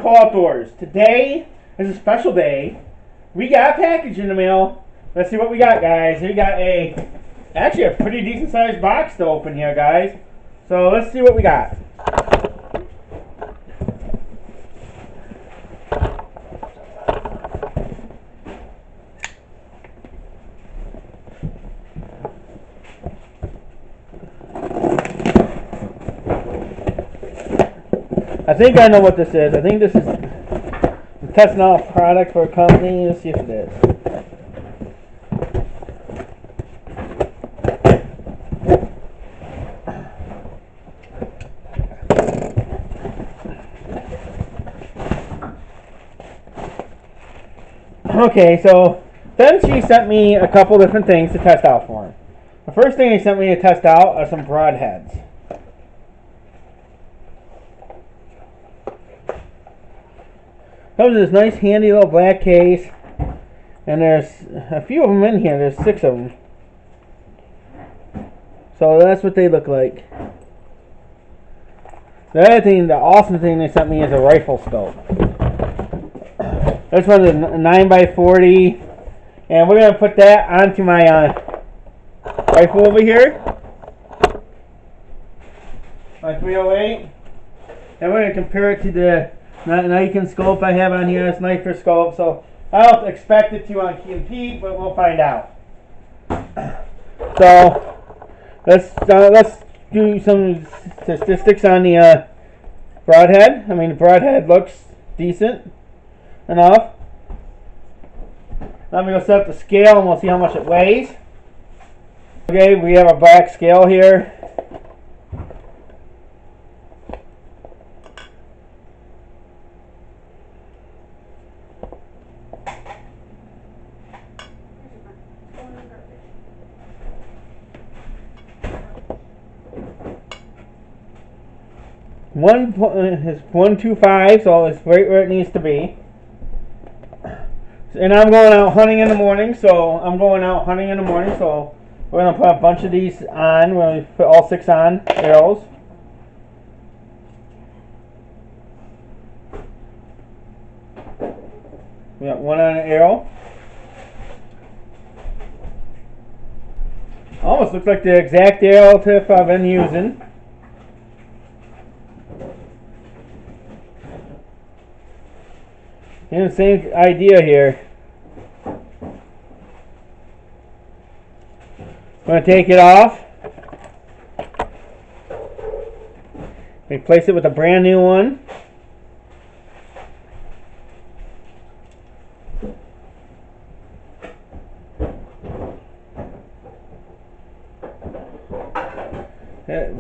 Cool Outdoors. Today is a special day. We got a package in the mail. Let's see what we got, guys. We got actually a pretty decent sized box to open here, guys. So let's see what we got. I think I know what this is. I think this is testing out a product for a company. Let's see if it is. Okay, so then she sent me a couple different things to test out for him. The first thing they sent me to test out are some Broadheads. Comes in this nice handy little black case, and there's a few of them in here. There's 6 of them. So that's what they look like. The other thing, the awesome thing they sent me is a rifle scope. This one's a 9x40, and we're gonna put that onto my rifle over here, my 308, and we're gonna compare it to the Nikon scope I have on here. It's sniper scope, so I don't expect it to compete, but we'll find out. So let's do some statistics on the Broadhead. I mean, the Broadhead looks decent enough. Now I'm gonna set up the scale and we'll see how much it weighs. Okay, we have a black scale here. Is 125, so it's right where it needs to be. And I'm going out hunting in the morning, so we're gonna put a bunch of these on. We're gonna put all 6 on arrows. We got 1 on an arrow. Almost looks like the exact arrow tip I've been using. And the same idea here. I'm going to take it off, replace it with a brand new one. That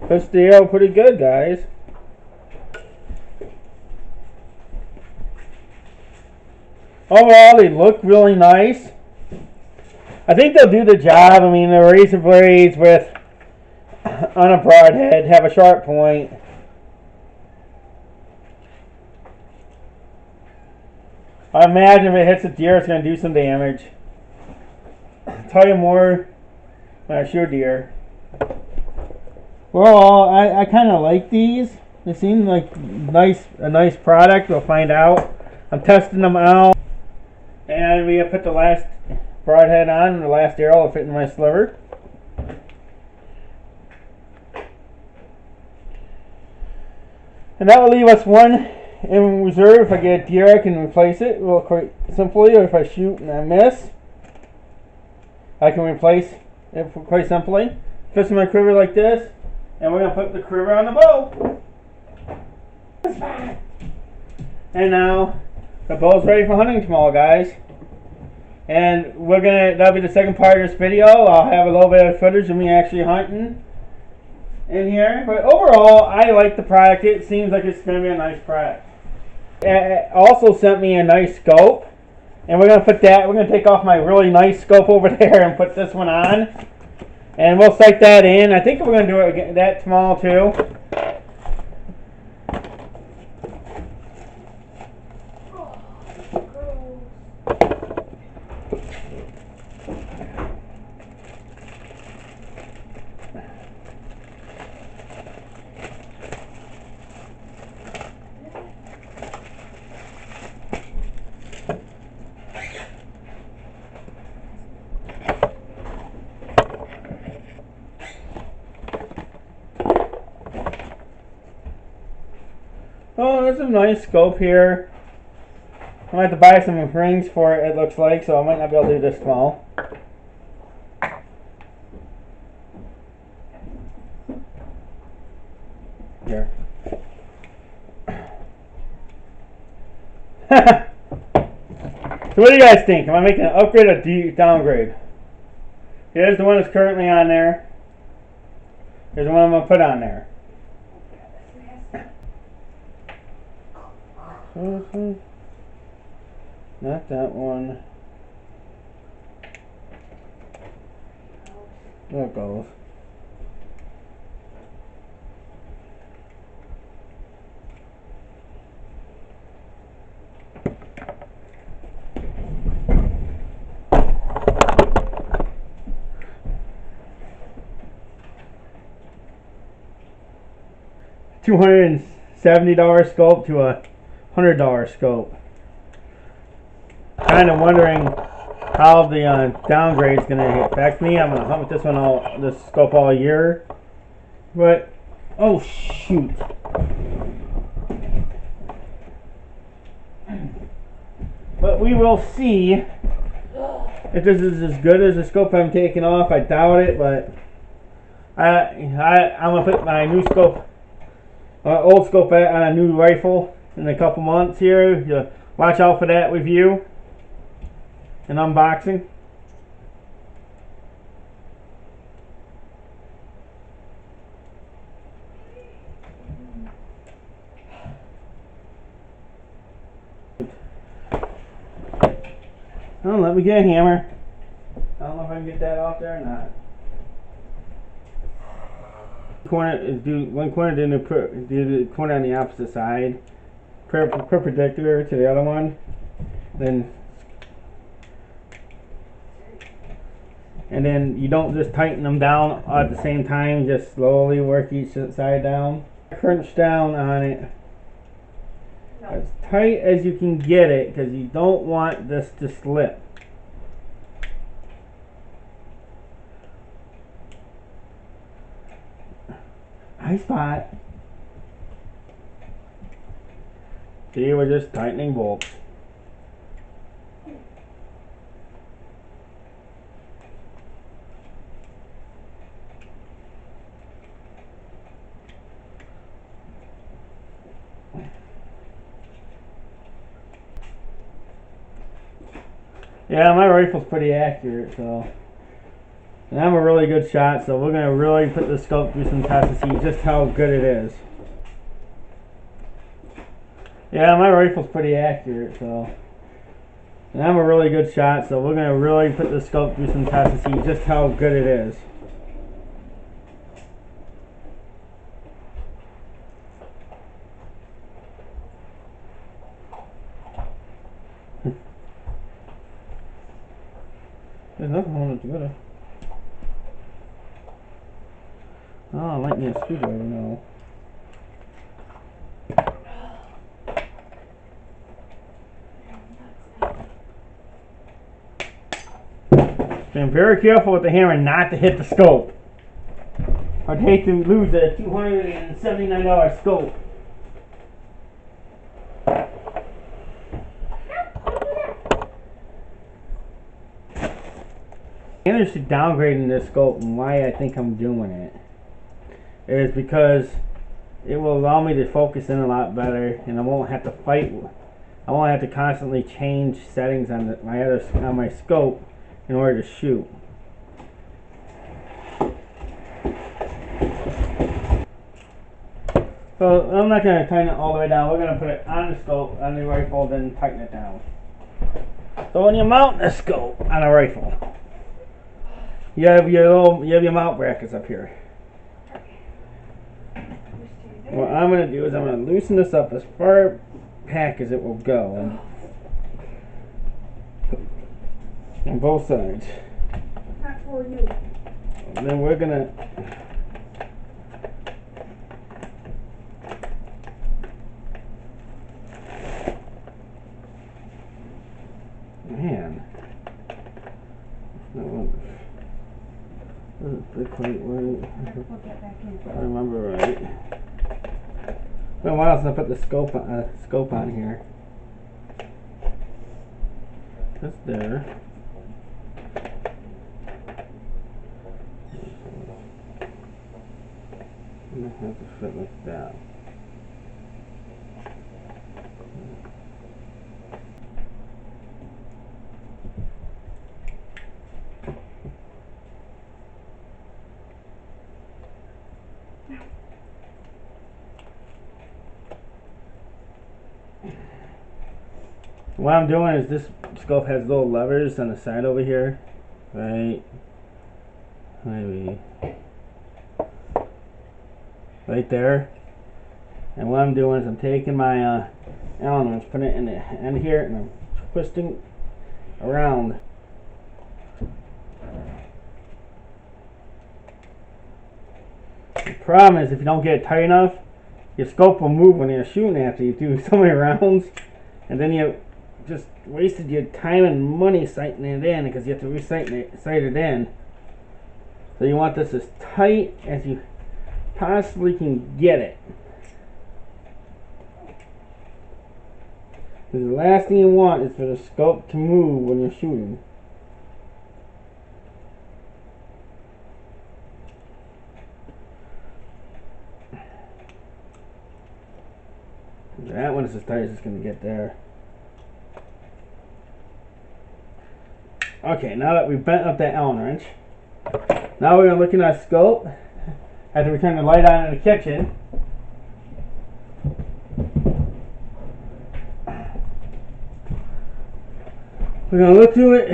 puts the arrow pretty good, guys. Overall, they look really nice. I think they'll do the job. I mean, the razor blades on a broadhead have a sharp point. I imagine if it hits a deer, it's going to do some damage. I'll tell you more when I shoot deer. Well, I kind of like these. They seem like a nice product. We'll find out. I'm testing them out. And we have put the last broadhead on, and the last arrow will fit in my sliver. And that will leave us 1 in reserve. If I get a deer, I can replace it real quite simply, or if I shoot and I miss, I can replace it quite simply. Fits in my quiver like this, and we're going to put the quiver on the bow. And now the bow's ready for hunting tomorrow, guys. And that'll be the second part of this video. I'll have a little bit of footage of me actually hunting in here. But overall, I like the product. It seems like it's going to be a nice product. It also sent me a nice scope. And we're going to take off my really nice scope over there and put this one on. And we'll sight that in. I think we're going to do it that small too. Oh, there's a nice scope here. I might have to buy some rings for it, it looks like, so I might not be able to do this small. Here. So what do you guys think? Am I making an upgrade or downgrade? Here's the one that's currently on there. Here's the one I'm going to put on there. Not that one. There it goes. $270 scope to a $100 scope. Kind of wondering how the downgrade is going to affect me. I'm going to hunt with this scope all year. But oh shoot! But we will see if this is as good as the scope I'm taking off. I doubt it, but I'm gonna put my new scope, old scope on a new rifle in a couple months here. Watch out for that review and unboxing. Oh, let me get a hammer. I don't know if I can get that off there or not. One corner, do the corner on the opposite side, perpendicular to the other one. Then you don't just tighten them down at the same time. Just slowly work each side down. Crunch down on it as tight as you can get it, because you don't want this to slip. High spot. See, we're just tightening bolts. Yeah, my rifle's pretty accurate, so. And I'm a really good shot, so we're going to really put the scope through some tests to see just how good it is. Yeah, my rifle's pretty accurate, so. And I'm a really good shot, so we're going to really put the scope through some tests to see just how good it is. There's nothing holding it together. Oh, I might need a screwdriver now. Being very careful with the hammer not to hit the scope. I'd hate to lose a $279 scope. I'm interested in downgrading this scope, and why I think I'm doing it is because it will allow me to focus in a lot better, and I won't have to fight. I won't have to constantly change settings on my scope in order to shoot. So I'm not going to tighten it all the way down. We're going to put it on the scope, on the rifle, then tighten it down. So when you mount the scope on a rifle, you have your mount brackets up here. What I'm going to do is I'm going to loosen this up as far back as it will go on both sides. Not for you. And then we're going to I remember right. Well, why else I put the scope on here? That's there. And it has to fit like that. What I'm doing is this scope has little levers on the side over here, right? Maybe right there. And what I'm doing is I'm taking my Allen wrench, putting it in the end here, and I'm twisting around. The problem is if you don't get it tight enough, your scope will move when you're shooting after you do so many rounds, and then you just wasted your time and money sighting it in because you have to sight it in. So you want this as tight as you possibly can get it. Because the last thing you want is for the scope to move when you're shooting. That one is as tight as it's going to get there. Okay, now that we've bent up that Allen wrench, now we're going to look at our scope after we turn the light on in the kitchen. We're going to look through it.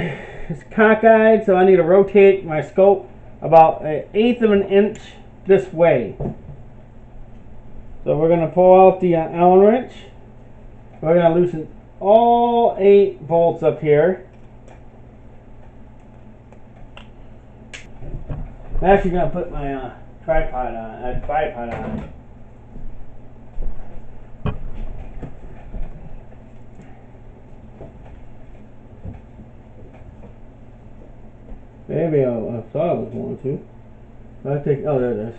It's cockeyed, so I need to rotate my scope about 1/8 of an inch this way. So we're going to pull out the Allen wrench. We're going to loosen all 8 bolts up here. I'm actually going to put my tripod on. Maybe I thought I was going to. I think, oh, there it is.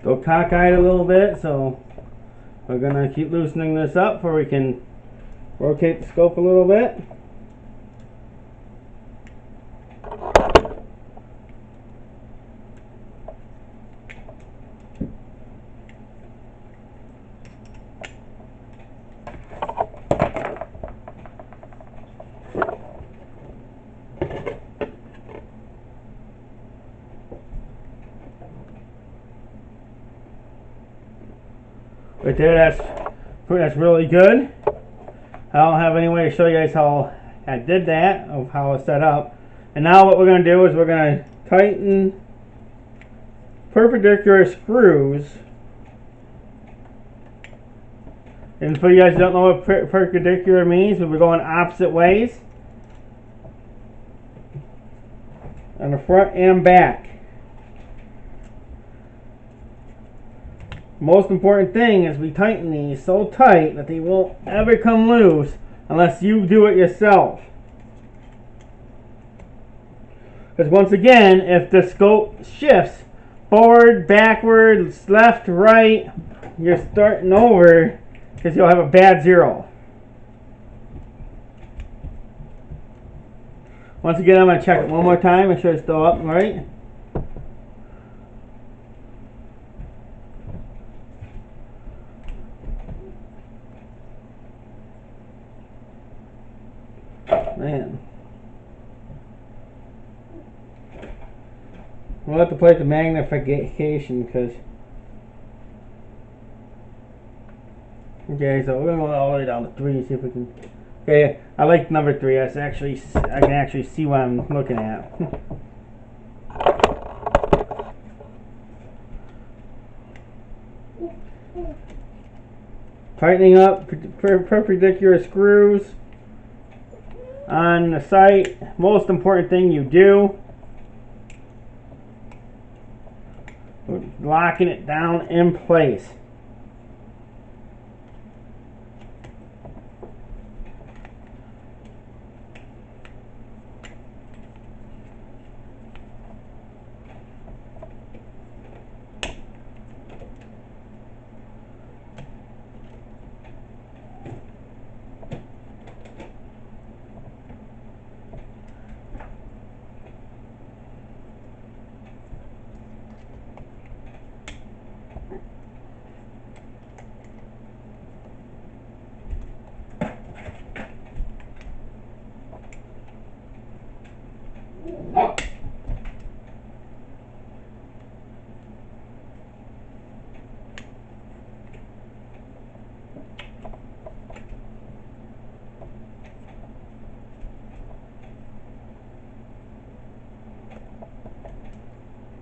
Go cockeyed a little bit, so we're going to keep loosening this up before we can rotate the scope a little bit. Right there, that's really good. I don't have any way to show you guys how I did that, of how it's set up. And now what we're going to do is we're going to tighten perpendicular screws. And for you guys who don't know what perpendicular means, we're going opposite ways on the front and back. Most important thing is we tighten these so tight that they won't ever come loose unless you do it yourself. Because once again, if the scope shifts forward, backwards, left, right, you're starting over because you'll have a bad zero. Once again, I'm going to check it one more time, make sure it's still up right. Man. We'll have to play the magnification because. Okay, so we're gonna go all the way down to 3, see if we can. Okay, I like number 3. I can actually see what I'm looking at. tightening up perpendicular screws on the sight. Most important thing you do. Locking it down in place.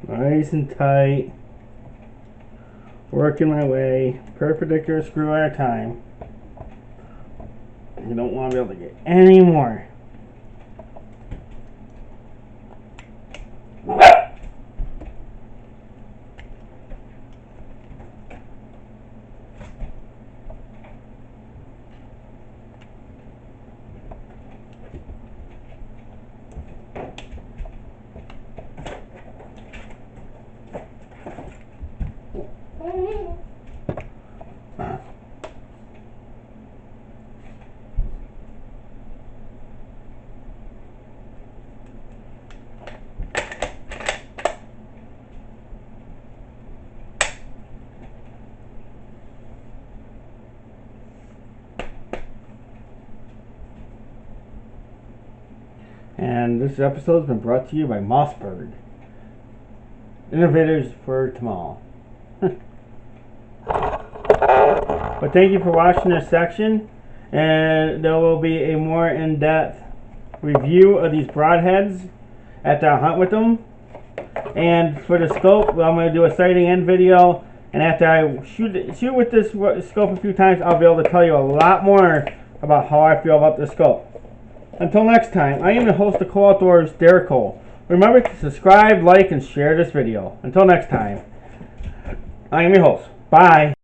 Nice and tight. Working my way, perpendicular screw at a time. You don't want to be able to get any more. And this episode has been brought to you by Mossberg, innovators for tomorrow. But thank you for watching this section, and there will be a more in-depth review of these broadheads after I hunt with them. And for the scope, well, I'm going to do a sighting end video, and after I shoot with this scope a few times, I'll be able to tell you a lot more about how I feel about the scope. Until next time, I am the host of Cole Outdoors, Derek Cole. Remember to subscribe, like, and share this video. Until next time, I am your host. Bye.